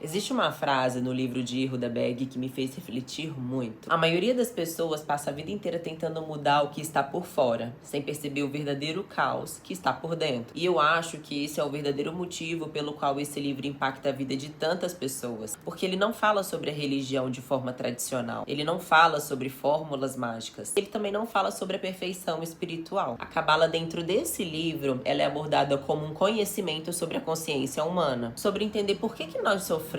Existe uma frase no livro de Rudaberg que me fez refletir muito. A maioria das pessoas passa a vida inteira tentando mudar o que está por fora, sem perceber o verdadeiro caos que está por dentro. E eu acho que esse é o verdadeiro motivo pelo qual esse livro impacta a vida de tantas pessoas. Porque ele não fala sobre a religião de forma tradicional. Ele não fala sobre fórmulas mágicas. Ele também não fala sobre a perfeição espiritual. A Cabala, dentro desse livro, ela é abordada como um conhecimento sobre a consciência humana. Sobre entender por que nós sofremos.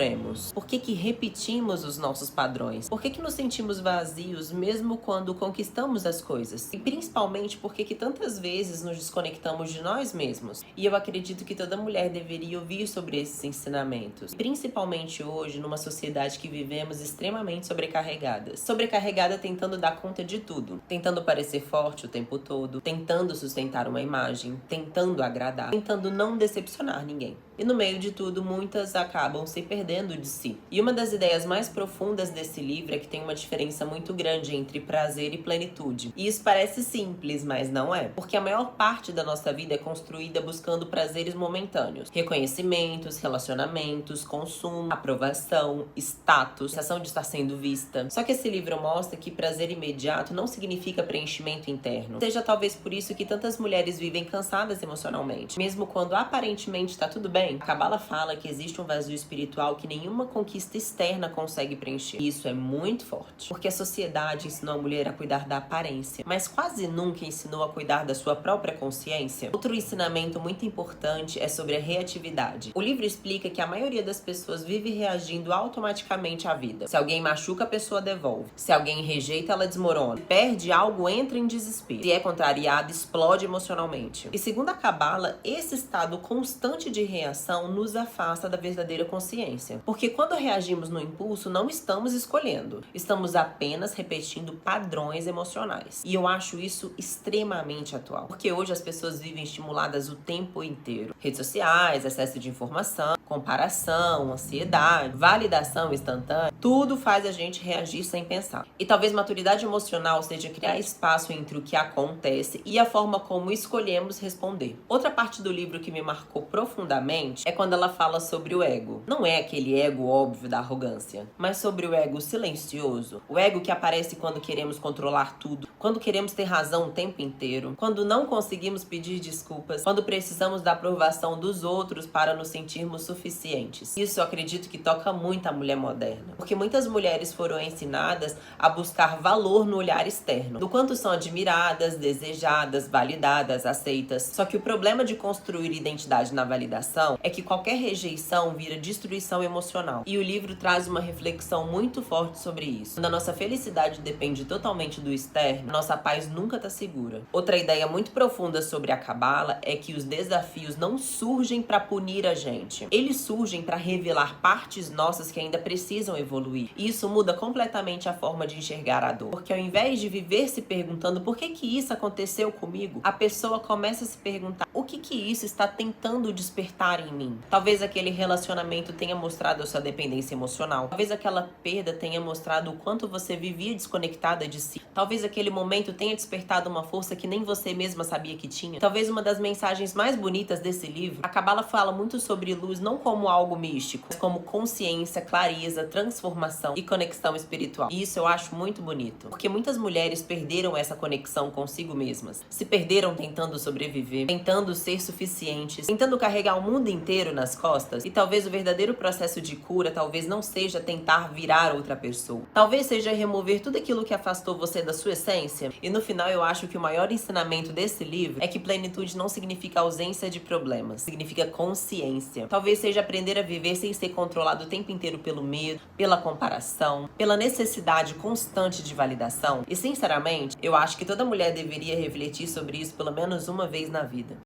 Por que repetimos os nossos padrões? Por que nos sentimos vazios mesmo quando conquistamos as coisas? E principalmente por que tantas vezes nos desconectamos de nós mesmos? E eu acredito que toda mulher deveria ouvir sobre esses ensinamentos. Principalmente hoje, numa sociedade que vivemos extremamente sobrecarregadas. Sobrecarregada tentando dar conta de tudo. Tentando parecer forte o tempo todo. Tentando sustentar uma imagem. Tentando agradar. Tentando não decepcionar ninguém. E no meio de tudo, muitas acabam se perdendo de si. E uma das ideias mais profundas desse livro é que tem uma diferença muito grande entre prazer e plenitude. E isso parece simples, mas não é. Porque a maior parte da nossa vida é construída buscando prazeres momentâneos. Reconhecimentos, relacionamentos, consumo, aprovação, status, sensação de estar sendo vista. Só que esse livro mostra que prazer imediato não significa preenchimento interno. Seja talvez por isso que tantas mulheres vivem cansadas emocionalmente. Mesmo quando aparentemente está tudo bem, a Cabala fala que existe um vazio espiritual que nenhuma conquista externa consegue preencher. E isso é muito forte, porque a sociedade ensinou a mulher a cuidar da aparência, mas quase nunca ensinou a cuidar da sua própria consciência. Outro ensinamento muito importante é sobre a reatividade. O livro explica que a maioria das pessoas vive reagindo automaticamente à vida. Se alguém machuca, a pessoa devolve. Se alguém rejeita, ela desmorona. Se perde algo, entra em desespero. Se é contrariada, explode emocionalmente. E segundo a Cabala, esse estado constante de reação nos afasta da verdadeira consciência. Porque quando reagimos no impulso, não estamos escolhendo. Estamos apenas repetindo padrões emocionais. E eu acho isso extremamente atual. Porque hoje as pessoas vivem estimuladas o tempo inteiro. Redes sociais, excesso de informação, comparação, ansiedade, validação instantânea. Tudo faz a gente reagir sem pensar. E talvez maturidade emocional seja criar espaço entre o que acontece e a forma como escolhemos responder. Outra parte do livro que me marcou profundamente é quando ela fala sobre o ego. Não é aquele ego óbvio da arrogância, mas sobre o ego silencioso. O ego que aparece quando queremos controlar tudo, quando queremos ter razão o tempo inteiro, quando não conseguimos pedir desculpas, quando precisamos da aprovação dos outros para nos sentirmos suficientes. Isso eu acredito que toca muito a mulher moderna, porque muitas mulheres foram ensinadas a buscar valor no olhar externo, do quanto são admiradas, desejadas, validadas, aceitas. Só que o problema de construir identidade na validação é que qualquer rejeição vira destruição emocional. E o livro traz uma reflexão muito forte sobre isso. Quando a nossa felicidade depende totalmente do externo, a nossa paz nunca está segura. Outra ideia muito profunda sobre a Cabala é que os desafios não surgem para punir a gente. Eles surgem para revelar partes nossas que ainda precisam evoluir. E isso muda completamente a forma de enxergar a dor. Porque ao invés de viver se perguntando por que isso aconteceu comigo, a pessoa começa a se perguntar o que isso está tentando despertar em mim. Talvez aquele relacionamento tenha mostrado a sua dependência emocional. Talvez aquela perda tenha mostrado o quanto você vivia desconectada de si. Talvez aquele momento tenha despertado uma força que nem você mesma sabia que tinha. Talvez uma das mensagens mais bonitas desse livro, a Cabala fala muito sobre luz não como algo místico, mas como consciência, clareza, transformação e conexão espiritual. E isso eu acho muito bonito, porque muitas mulheres perderam essa conexão consigo mesmas. Se perderam tentando sobreviver, tentando ser suficientes, tentando carregar o mundo inteiro nas costas. E talvez o verdadeiro processo de cura talvez não seja tentar virar outra pessoa. Talvez seja remover tudo aquilo que afastou você da sua essência. E no final eu acho que o maior ensinamento desse livro é que plenitude não significa ausência de problemas, significa consciência. Talvez seja aprender a viver sem ser controlado o tempo inteiro pelo medo, pela comparação, pela necessidade constante de validação. E sinceramente, eu acho que toda mulher deveria refletir sobre isso pelo menos uma vez na vida.